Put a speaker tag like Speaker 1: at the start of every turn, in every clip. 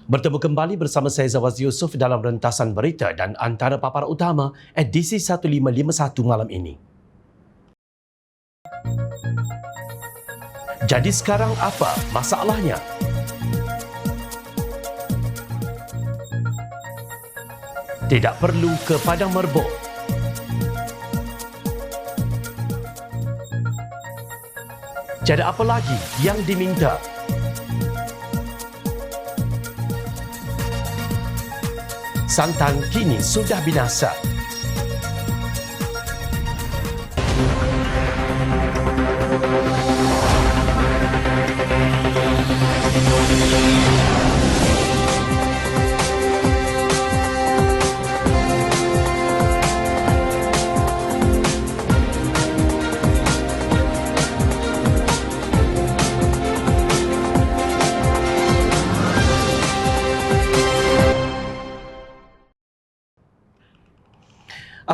Speaker 1: Bertemu kembali bersama saya Zawaz Yusof dalam rentasan berita dan antara paparan utama edisi 1551 malam ini. Jadi sekarang apa masalahnya? Tidak perlu ke padang merbuk. Jadi apa lagi yang diminta? Santan kini sudah binasa.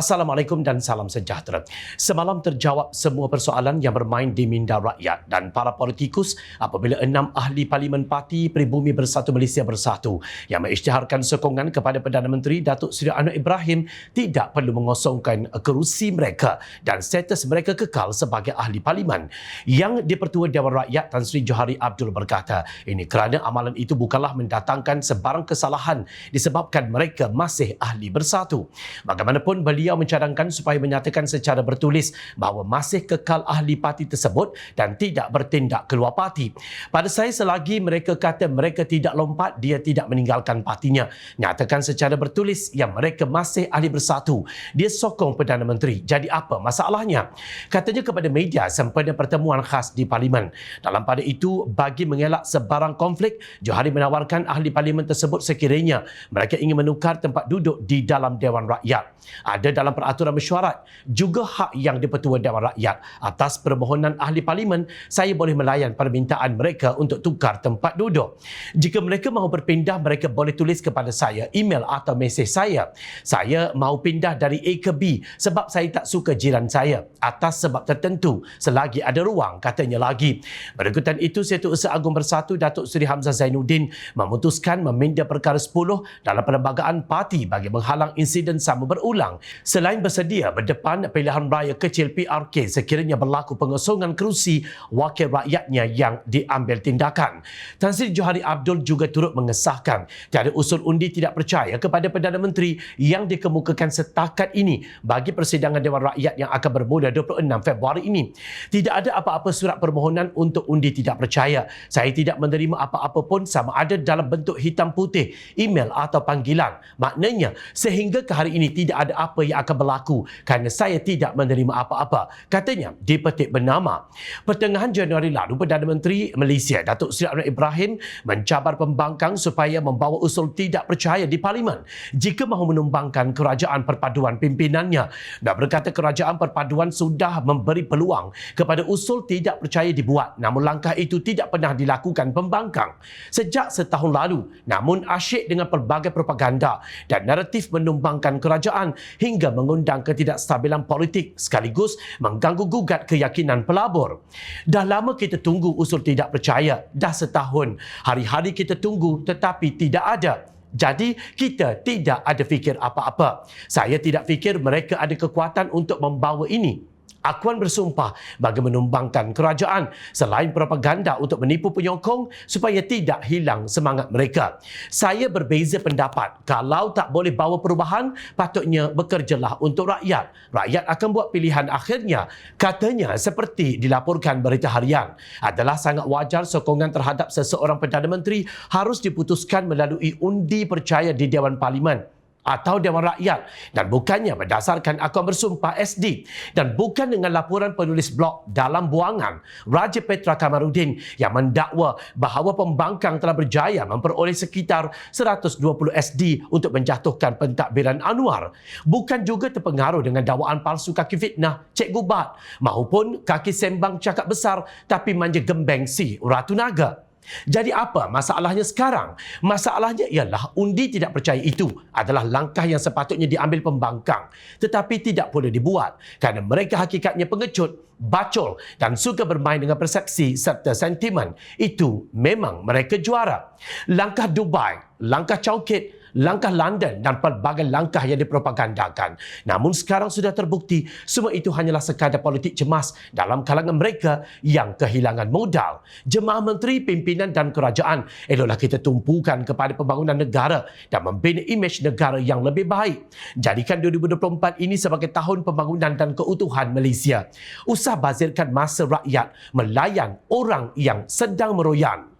Speaker 1: Assalamualaikum dan salam sejahtera. Semalam terjawab semua persoalan yang bermain di minda rakyat dan para politikus apabila 6 ahli Parlimen Parti Pribumi Bersatu Malaysia Bersatu yang mengisytiharkan sokongan kepada Perdana Menteri Datuk Seri Anwar Ibrahim tidak perlu mengosongkan kerusi mereka dan status mereka kekal sebagai ahli parlimen. Yang di-Pertua Dewan Rakyat Tan Sri Johari Abdul berkata, ini kerana amalan itu bukanlah mendatangkan sebarang kesalahan disebabkan mereka masih ahli bersatu. Bagaimanapun beliau mencadangkan supaya menyatakan secara bertulis bahawa masih kekal ahli parti tersebut dan tidak bertindak keluar parti. Pada saya, selagi mereka kata mereka tidak lompat, dia tidak meninggalkan partinya. Nyatakan secara bertulis yang mereka masih ahli bersatu. Dia sokong Perdana Menteri. Jadi apa masalahnya? Katanya kepada media sempena pertemuan khas di Parlimen. Dalam pada itu, bagi mengelak sebarang konflik, Johari menawarkan ahli Parlimen tersebut sekiranya mereka ingin menukar tempat duduk di dalam Dewan Rakyat. Ada dalam peraturan mesyuarat juga hak yang di-Pertua Dewan Rakyat. Atas permohonan ahli parlimen, saya boleh melayan permintaan mereka untuk tukar tempat duduk. Jika mereka mahu berpindah, mereka boleh tulis kepada saya, email atau mesej saya. Saya mahu pindah dari A ke B sebab saya tak suka jiran saya atas sebab tertentu selagi ada ruang, katanya lagi. Berikutan itu, Setiausaha Agung Bersatu Datuk Seri Hamzah Zainuddin memutuskan meminda perkara 10 dalam perlembagaan parti bagi menghalang insiden sama berulang. Selain bersedia berdepan pilihan raya kecil PRK sekiranya berlaku pengosongan kerusi wakil rakyatnya yang diambil tindakan. Tan Sri Johari Abdul juga turut mengesahkan tiada usul undi tidak percaya kepada Perdana Menteri yang dikemukakan setakat ini bagi persidangan Dewan Rakyat yang akan bermula 26 Februari ini. Tidak ada apa-apa surat permohonan untuk undi tidak percaya. Saya tidak menerima apa-apa pun sama ada dalam bentuk hitam putih, email atau panggilan. Maknanya sehingga ke hari ini tidak ada apa yang akan berlaku kerana saya tidak menerima apa-apa, katanya dipetik bernama. Pertengahan Januari lalu, Perdana Menteri Malaysia Datuk Seri Anwar Ibrahim mencabar pembangkang supaya membawa usul tidak percaya di Parlimen jika mahu menumbangkan kerajaan perpaduan pimpinannya dan berkata kerajaan perpaduan sudah memberi peluang kepada usul tidak percaya dibuat, namun langkah itu tidak pernah dilakukan pembangkang sejak setahun lalu. Namun asyik dengan pelbagai propaganda dan naratif menumbangkan kerajaan hingga mengundang ketidakstabilan politik sekaligus mengganggu gugat keyakinan pelabur. Dah lama kita tunggu usul tidak percaya, dah setahun. Hari-hari kita tunggu tetapi tidak ada. Jadi kita tidak ada fikir apa-apa. Saya tidak fikir mereka ada kekuatan untuk membawa ini. Akuan bersumpah bagi menumbangkan kerajaan selain propaganda untuk menipu penyokong supaya tidak hilang semangat mereka. Saya berbeza pendapat. Kalau tak boleh bawa perubahan, patutnya bekerjalah untuk rakyat. Rakyat akan buat pilihan akhirnya. Katanya seperti dilaporkan berita harian. Adalah sangat wajar sokongan terhadap seseorang Perdana Menteri harus diputuskan melalui undi percaya di Dewan Parlimen atau Dewan Rakyat dan bukannya berdasarkan akuan bersumpah SD dan bukan dengan laporan penulis blog dalam buangan Raja Petra Kamarudin yang mendakwa bahawa pembangkang telah berjaya memperoleh sekitar 120 SD untuk menjatuhkan pentadbiran Anwar. Bukan juga terpengaruh dengan dakwaan palsu kaki fitnah Cikgu Bat maupun kaki sembang cakap besar tapi manja gembeng si Ratu Naga. Jadi apa masalahnya sekarang? Masalahnya ialah undi tidak percaya itu adalah langkah yang sepatutnya diambil pembangkang, tetapi tidak boleh dibuat kerana mereka hakikatnya pengecut, bacol dan suka bermain dengan persepsi serta sentimen. Itu memang mereka juara. Langkah Dubai, langkah Chowkit, langkah London dan pelbagai langkah yang dipropagandakan. Namun sekarang sudah terbukti semua itu hanyalah sekadar politik cemas dalam kalangan mereka yang kehilangan modal. Jemaah menteri, pimpinan dan kerajaan, eloklah kita tumpukan kepada pembangunan negara dan membina imej negara yang lebih baik. Jadikan 2024 ini sebagai tahun pembangunan dan keutuhan Malaysia. Usah bazirkan masa rakyat melayan orang yang sedang meroyan.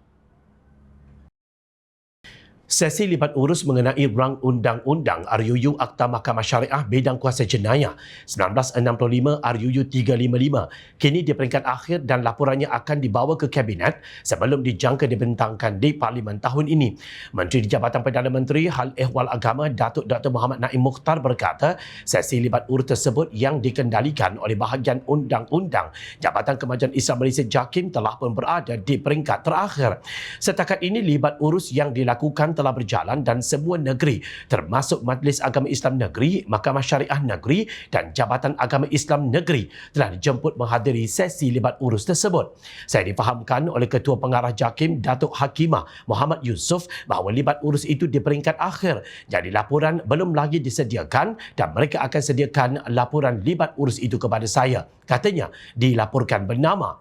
Speaker 1: Sesi libat urus mengenai rang undang-undang RUU Akta Mahkamah Syariah Bidang Kuasa Jenayah 1965 RUU 355 kini di peringkat akhir dan laporannya akan dibawa ke Kabinet sebelum dijangka dibentangkan di Parlimen tahun ini. Menteri di Jabatan Perdana Menteri Hal Ehwal Agama Datuk Dr. Muhammad Naim Mukhtar berkata sesi libat urus tersebut yang dikendalikan oleh bahagian undang-undang Jabatan Kemajuan Islam Malaysia JAKIM telah pun berada di peringkat terakhir. Setakat ini libat urus yang dilakukan telah berjalan dan semua negeri termasuk Majlis Agama Islam Negeri, Mahkamah Syariah Negeri dan Jabatan Agama Islam Negeri telah dijemput menghadiri sesi libat urus tersebut. Saya difahamkan oleh Ketua Pengarah JAKIM Datuk Hakimah Muhammad Yusof bahawa libat urus itu di peringkat akhir. Jadi laporan belum lagi disediakan dan mereka akan sediakan laporan libat urus itu kepada saya. Katanya dilaporkan bernama.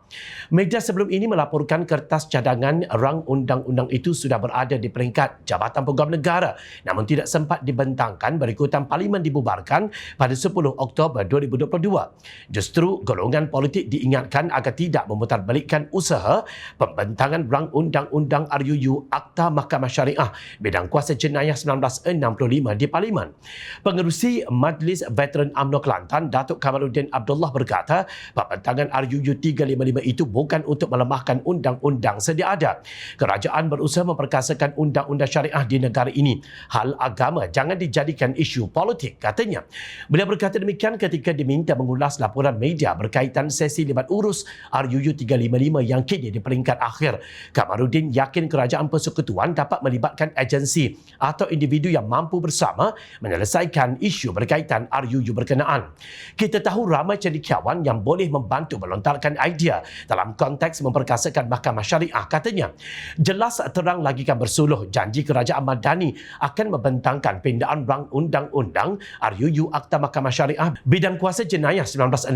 Speaker 1: Media sebelum ini melaporkan kertas cadangan rang undang-undang itu sudah berada di peringkat Jabatan Peguam Negara namun tidak sempat dibentangkan berikutan Parlimen dibubarkan pada 10 Oktober 2022. Justru golongan politik diingatkan agar tidak memutarbalikkan usaha pembentangan rang undang-undang RUU Akta Mahkamah Syariah Bidang Kuasa Jenayah 1965 di Parlimen. Pengerusi Majlis Veteran UMNO Kelantan Datuk Kamaluddin Abdullah berkata pembentangan RUU 355 itu bukan untuk melemahkan undang-undang sedia ada. Kerajaan berusaha memperkasakan undang-undang syariah di negara ini. Hal agama jangan dijadikan isu politik, katanya. Beliau berkata demikian ketika diminta mengulas laporan media berkaitan sesi libat urus RUU 355 yang kini di peringkat akhir. Kamaluddin yakin kerajaan persekutuan dapat melibatkan agensi atau individu yang mampu bersama menyelesaikan isu berkaitan RUU berkenaan. Kita tahu ramai cendekiawan yang boleh membantu melontarkan idea dalam konteks memperkasakan mahkamah syariah, katanya. Jelas terang lagi kan bersuluh janji kerajaan Madani akan membentangkan pindaan rang undang-undang RUU Akta Mahkamah Syariah Bidang Kuasa Jenayah 1965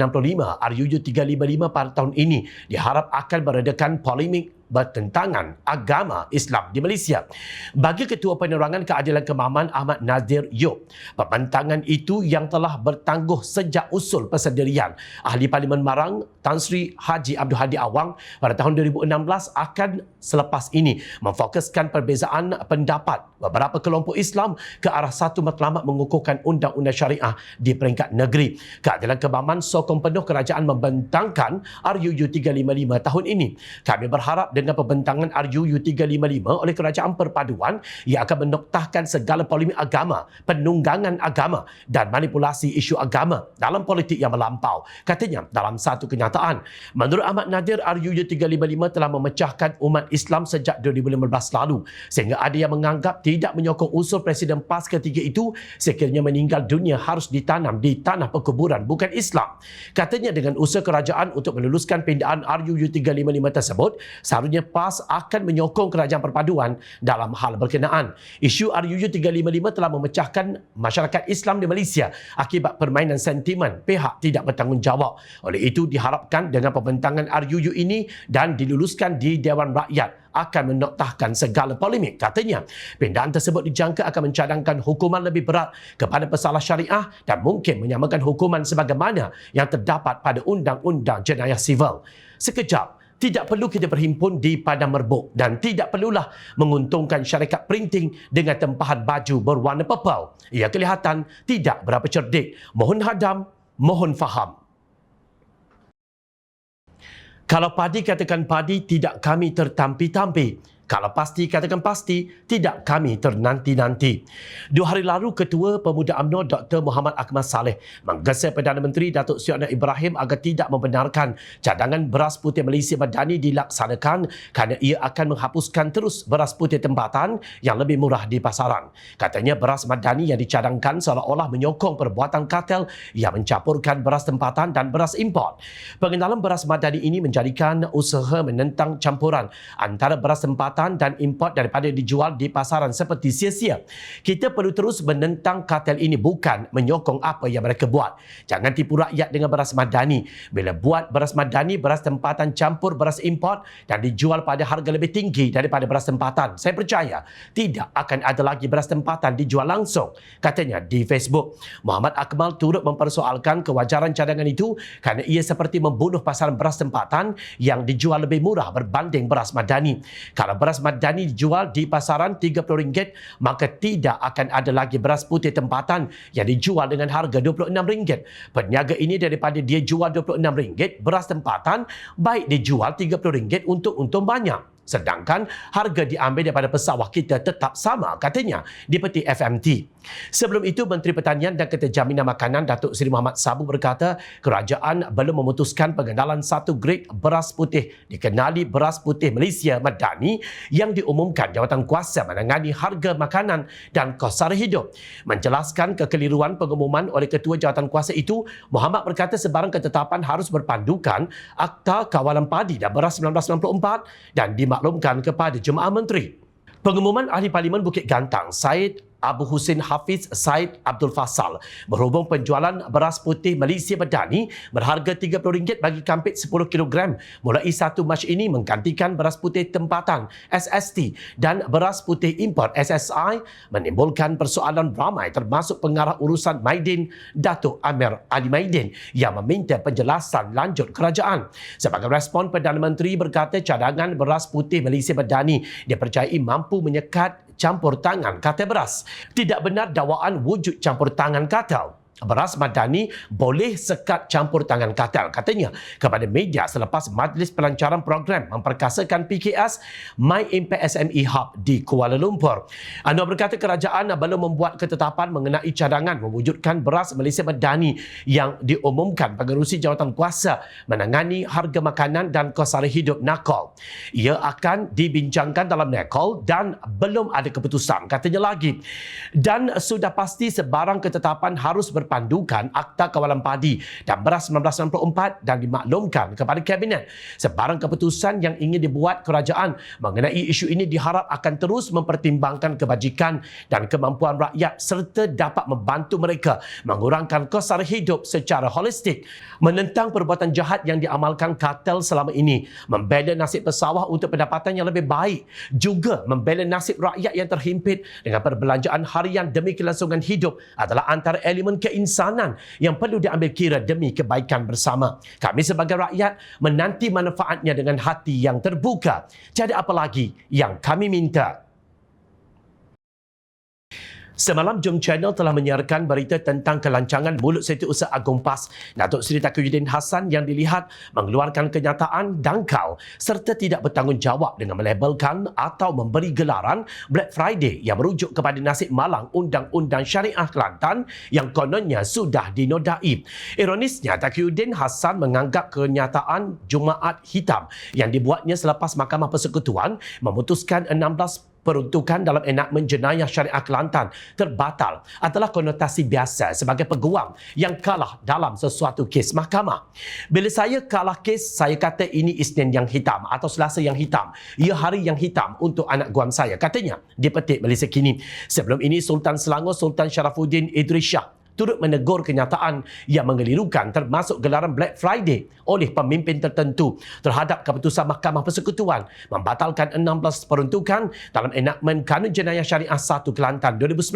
Speaker 1: RUU 355 pada tahun ini diharap akan meredakan polemik bertentangan agama Islam di Malaysia. Bagi Ketua Penerangan Keadilan Kemahaman Ahmad Nazir Yop, pembentangan itu yang telah bertangguh sejak usul persendirian Ahli Parlimen Marang Tan Sri Haji Abdul Hadi Awang pada tahun 2016 akan selepas ini memfokuskan perbezaan pendapat beberapa kelompok Islam ke arah satu matlamat mengukuhkan undang-undang syariah di peringkat negeri. Keadilan Kemahaman sokong penuh kerajaan membentangkan RUU 355 tahun ini. Kami berharap dengan pembentangan RUU 355 oleh Kerajaan Perpaduan ia akan menoktahkan segala polemik agama, penunggangan agama dan manipulasi isu agama dalam politik yang melampau, katanya dalam satu kenyataan. Menurut Ahmad Nadir, RUU 355 telah memecahkan umat Islam sejak 2015 lalu sehingga ada yang menganggap tidak menyokong usul Presiden PAS ketiga itu sekiranya meninggal dunia harus ditanam di tanah perkuburan bukan Islam. Katanya dengan usaha kerajaan untuk meluluskan pindaan RUU 355 tersebut, seharusnya PAS akan menyokong kerajaan perpaduan dalam hal berkenaan. Isu RUU 355 telah memecahkan masyarakat Islam di Malaysia akibat permainan sentimen pihak tidak bertanggungjawab. Oleh itu diharapkan dengan pembentangan RUU ini dan diluluskan di Dewan Rakyat akan menoktahkan segala polemik, katanya. Pindaan tersebut dijangka akan mencadangkan hukuman lebih berat kepada pesalah syariah dan mungkin menyamakan hukuman sebagaimana yang terdapat pada Undang-Undang Jenayah Sivil. Sekejap, tidak perlu kita berhimpun di padang merbuk dan tidak perlulah menguntungkan syarikat printing dengan tempahan baju berwarna purple. Ia kelihatan tidak berapa cerdik. Mohon hadam, mohon faham. Kalau padi katakan padi, tidak kami tertampi-tampi. Kalau pasti, katakan pasti, tidak kami ternanti-nanti. 2 hari lalu, Ketua Pemuda UMNO Dr. Muhammad Akmal Saleh menggesa Perdana Menteri Datuk Seri Anwar Ibrahim agar tidak membenarkan cadangan beras putih Malaysia Madani dilaksanakan kerana ia akan menghapuskan terus beras putih tempatan yang lebih murah di pasaran. Katanya beras Madani yang dicadangkan seolah-olah menyokong perbuatan kartel yang mencampurkan beras tempatan dan beras import. Pengenalan beras Madani ini menjadikan usaha menentang campuran antara beras tempatan dan import daripada dijual di pasaran seperti sia-sia. Kita perlu terus menentang kartel ini, bukan menyokong apa yang mereka buat. Jangan tipu rakyat dengan beras Madani. Bila buat beras Madani, beras tempatan campur beras import dan dijual pada harga lebih tinggi daripada beras tempatan, saya percaya tidak akan ada lagi beras tempatan dijual langsung, katanya di Facebook. Muhammad Akmal turut mempersoalkan kewajaran cadangan itu kerana ia seperti membunuh pasaran beras tempatan yang dijual lebih murah berbanding beras Madani. Kalau beras Madani dijual di pasaran RM30, maka tidak akan ada lagi beras putih tempatan yang dijual dengan harga RM26. Peniaga ini daripada dia jual RM26 beras tempatan, baik dijual RM30 untuk untung banyak. Sedangkan harga diambil daripada pesawah kita tetap sama, katanya di peti FMT. Sebelum itu, Menteri Pertanian dan Keterjaminan Makanan Datuk Seri Muhammad Sabu berkata kerajaan belum memutuskan pengenalan satu grade beras putih dikenali beras putih Malaysia Madani yang diumumkan Jawatankuasa menangani harga makanan dan kos sara hidup. Menjelaskan kekeliruan pengumuman oleh Ketua Jawatankuasa itu, Muhammad berkata sebarang ketetapan harus berpandukan Akta Kawalan Padi dan Beras 1994 dan dimaklumkan kepada Jemaah Menteri. Pengumuman Ahli Parlimen Bukit Gantang, Syed Abu Hussein Hafiz Syed Abdul Fasal berhubung penjualan beras putih Malaysia Madani berharga RM30 bagi kampit 10 kg mulai 1 Mac ini menggantikan beras putih tempatan SST dan beras putih import SSI menimbulkan persoalan ramai termasuk pengarah urusan Maidin Datuk Amir Ali Maidin yang meminta penjelasan lanjut kerajaan. Sebagai respon, Perdana Menteri berkata cadangan beras putih Malaysia Madani dipercayai mampu menyekat campur tangan kartel beras. Tidak benar dakwaan wujud campur tangan kartel. Beras Madani boleh sekat campur tangan kartel, katanya kepada media selepas Majlis Pelancaran Program Memperkasakan PKS My Impact SME Hub di Kuala Lumpur. Anwar berkata kerajaan belum membuat ketetapan mengenai cadangan mewujudkan beras Malaysia Madani yang diumumkan Pengerusi Jawatankuasa menangani harga makanan dan kos sara hidup NACOL. Ia akan dibincangkan dalam NACOL dan belum ada keputusan, katanya lagi. Dan sudah pasti sebarang ketetapan harus berpandukan Akta Kawalan Padi dan Beras 1994 dan dimaklumkan kepada Kabinet. Sebarang keputusan yang ingin dibuat kerajaan mengenai isu ini diharap akan terus mempertimbangkan kebajikan dan kemampuan rakyat serta dapat membantu mereka mengurangkan kos sara hidup secara holistik. Menentang perbuatan jahat yang diamalkan kartel selama ini, membela nasib pesawah untuk pendapatan yang lebih baik, juga membela nasib rakyat yang terhimpit dengan perbelanjaan harian demi kelangsungan hidup adalah antara elemen keinsanan yang perlu diambil kira demi kebaikan bersama. Kami sebagai rakyat menanti manfaatnya dengan hati yang terbuka. Tiada apa lagi yang kami minta. Semalam, Jom Channel telah menyiarkan berita tentang kelancangan Mulut Setiausaha Agung PAS Datuk Seri Taqiyuddin Hassan yang dilihat mengeluarkan kenyataan dangkal serta tidak bertanggungjawab dengan melabelkan atau memberi gelaran Black Friday yang merujuk kepada nasib malang Undang-Undang Syariah Kelantan yang kononnya sudah dinodai. Ironisnya, Taqiyuddin Hassan menganggap kenyataan Jumaat Hitam yang dibuatnya selepas Mahkamah Persekutuan memutuskan 16 peruntukan dalam enakmen jenayah syariah Kelantan terbatal adalah konotasi biasa sebagai peguam yang kalah dalam sesuatu kes mahkamah. Bila saya kalah kes, saya kata ini Isnin yang hitam atau Selasa yang hitam. Ia hari yang hitam untuk anak guam saya, katanya di Petik Malaysia Kini. Sebelum ini, Sultan Selangor Sultan Sharafuddin Idris Shah turut menegur kenyataan yang mengelirukan termasuk gelaran Black Friday oleh pemimpin tertentu terhadap keputusan Mahkamah Persekutuan membatalkan 16 peruntukan dalam enakmen Kanun Jenayah Syariah 1 Kelantan 2019.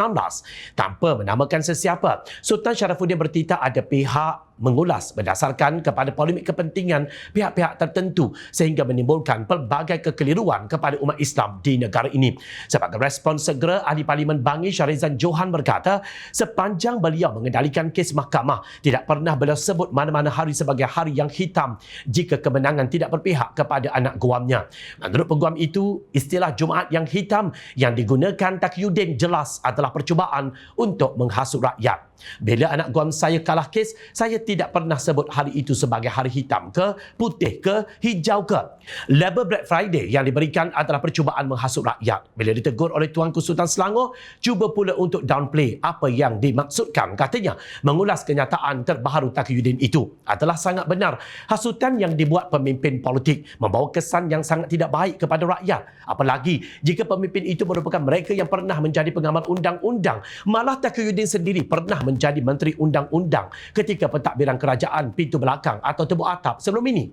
Speaker 1: Tanpa menamakan sesiapa, Sultan Sharafuddin bertitah ada pihak mengulas berdasarkan kepada polemik kepentingan pihak-pihak tertentu sehingga menimbulkan pelbagai kekeliruan kepada umat Islam di negara ini. Sebagai respons segera, Ahli Parlimen Bangi Syarizan Johan berkata, sepanjang beliau mengendalikan kes mahkamah, tidak pernah beliau sebut mana-mana hari sebagai hari yang hitam jika kemenangan tidak berpihak kepada anak guamnya. Menurut peguam itu, istilah Jumaat yang hitam yang digunakan Taqiyuddin jelas adalah percubaan untuk menghasut rakyat. Bila anak guam saya kalah kes, saya tidak pernah sebut hari itu sebagai hari hitam ke, putih ke, hijau ke. Label Black Friday yang diberikan adalah percubaan menghasut rakyat. Bila ditegur oleh Tuanku Sultan Selangor, cuba pula untuk downplay apa yang dimaksudkan. Katanya, mengulas kenyataan terbaru Taqiyuddin itu adalah sangat benar. Hasutan yang dibuat pemimpin politik membawa kesan yang sangat tidak baik kepada rakyat. Apalagi jika pemimpin itu merupakan mereka yang pernah menjadi pengamal undang-undang. Malah Taqiyuddin sendiri pernah menjadi Menteri Undang-Undang ketika pentadbiran kerajaan pintu belakang atau tebuk atap sebelum ini.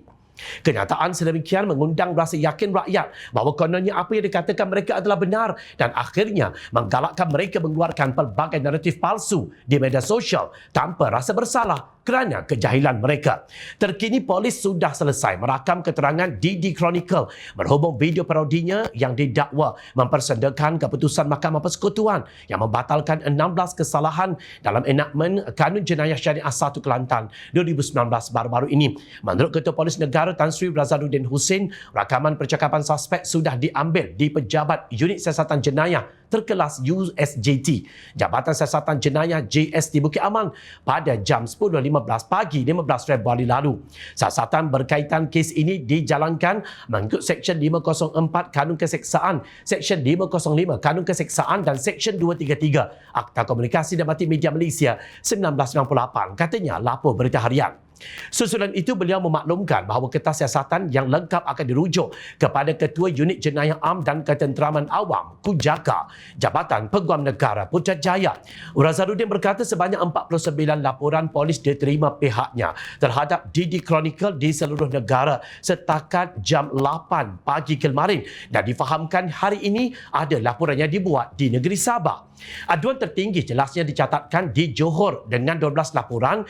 Speaker 1: Kenyataan sedemikian mengundang rasa yakin rakyat bahawa kononnya apa yang dikatakan mereka adalah benar dan akhirnya menggalakkan mereka mengeluarkan pelbagai naratif palsu di media sosial tanpa rasa bersalah kerana kejahilan mereka. Terkini polis sudah selesai merakam keterangan DD Chronicle berhubung video parodinya yang didakwa mempersendakan keputusan Mahkamah Persekutuan yang membatalkan 16 kesalahan dalam enakmen Kanun Jenayah Syariah 1 Kelantan 2019 baru-baru ini. Menurut Ketua Polis Negara Tan Sri Razaluddin Hussein, rakaman percakapan suspek sudah diambil di Pejabat Unit Siasatan Jenayah terkelas USJT, Jabatan Siasatan Jenayah JS di Bukit Aman pada jam 10.15 pagi 15 Februari lalu. Siasatan berkaitan kes ini dijalankan mengikut Seksyen 504 Kanun Keseksaan, Seksyen 505 Kanun Keseksaan dan Seksyen 233 Akta Komunikasi dan Multimedia Malaysia 1998, katanya lapor Berita Harian. Susulan itu beliau memaklumkan bahawa kertas siasatan yang lengkap akan dirujuk kepada Ketua Unit Jenayah Am dan Ketenteraman Awam Kujaka, Jabatan Peguam Negara Putrajaya. Razaluddin berkata sebanyak 49 laporan polis diterima pihaknya terhadap DD Chronicle di seluruh negara setakat jam 8 pagi kemarin dan difahamkan hari ini ada laporan yang dibuat di negeri Sabah. Aduan tertinggi jelasnya dicatatkan di Johor dengan 12 laporan,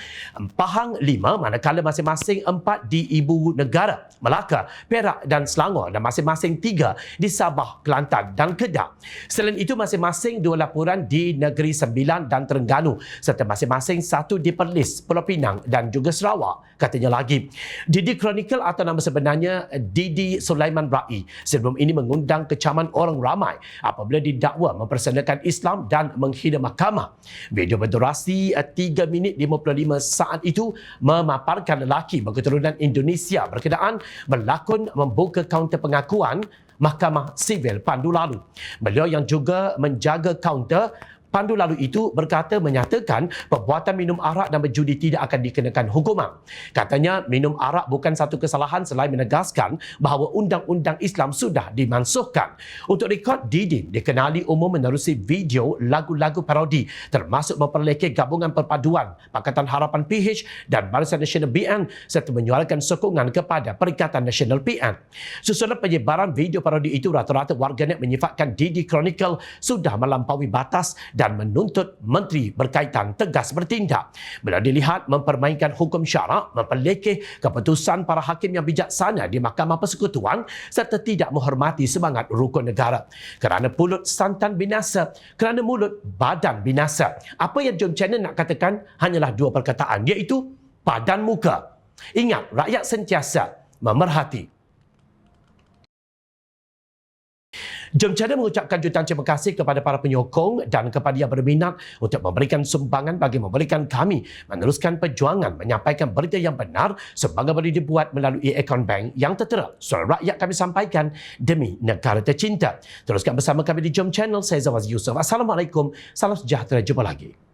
Speaker 1: Pahang 5, manakala masing-masing 4 di Ibu Negara, Melaka, Perak dan Selangor dan masing-masing 3 di Sabah, Kelantan dan Kedah. Selain itu, masing-masing 2 laporan di Negeri Sembilan dan Terengganu serta masing-masing 1 di Perlis, Pulau Pinang dan juga Sarawak. Katanya lagi, DD Chronicle atau nama sebenarnya Didi Sulaiman Rai sebelum ini mengundang kecaman orang ramai apabila didakwa mempersendakan Islam dan menghina mahkamah. Video berdurasi 3 minit 55 saat itu memaparkan lelaki berketurunan Indonesia berkenaan berlakon membuka kaunter pengakuan Mahkamah Sivil Pandu lalu. Beliau yang juga menjaga kaunter Pandu lalu itu berkata menyatakan perbuatan minum arak dan berjudi tidak akan dikenakan hukuman. Katanya minum arak bukan satu kesalahan selain menegaskan bahawa undang-undang Islam sudah dimansuhkan. Untuk rekod, Didi dikenali umum menerusi video lagu-lagu parodi termasuk memperlekeh Gabungan Perpaduan, Pakatan Harapan PH dan Barisan Nasional BN serta menyuarakan sokongan kepada Perikatan Nasional PN. Susulan penyebaran video parodi itu, rata-rata warganet menyifatkan DD Chronicle sudah melampaui batas dan menuntut menteri berkaitan tegas bertindak. Bila dilihat mempermainkan hukum syarak, memperlekeh keputusan para hakim yang bijaksana di Mahkamah Persekutuan serta tidak menghormati semangat rukun negara. Kerana pulut santan binasa, kerana mulut badan binasa. Apa yang Jom Channel nak katakan hanyalah 2 perkataan, iaitu padan muka. Ingat, rakyat sentiasa memerhati. Jom Channel mengucapkan jutaan terima kasih kepada para penyokong dan kepada yang berminat untuk memberikan sumbangan bagi memberikan kami meneruskan perjuangan menyampaikan berita yang benar. Sumbangan boleh dibuat melalui akaun bank yang tertera. Suara rakyat kami sampaikan demi negara tercinta. Teruskan bersama kami di Jom Channel. Saya Zawaz Yusof. Assalamualaikum. Salam sejahtera. Jumpa lagi.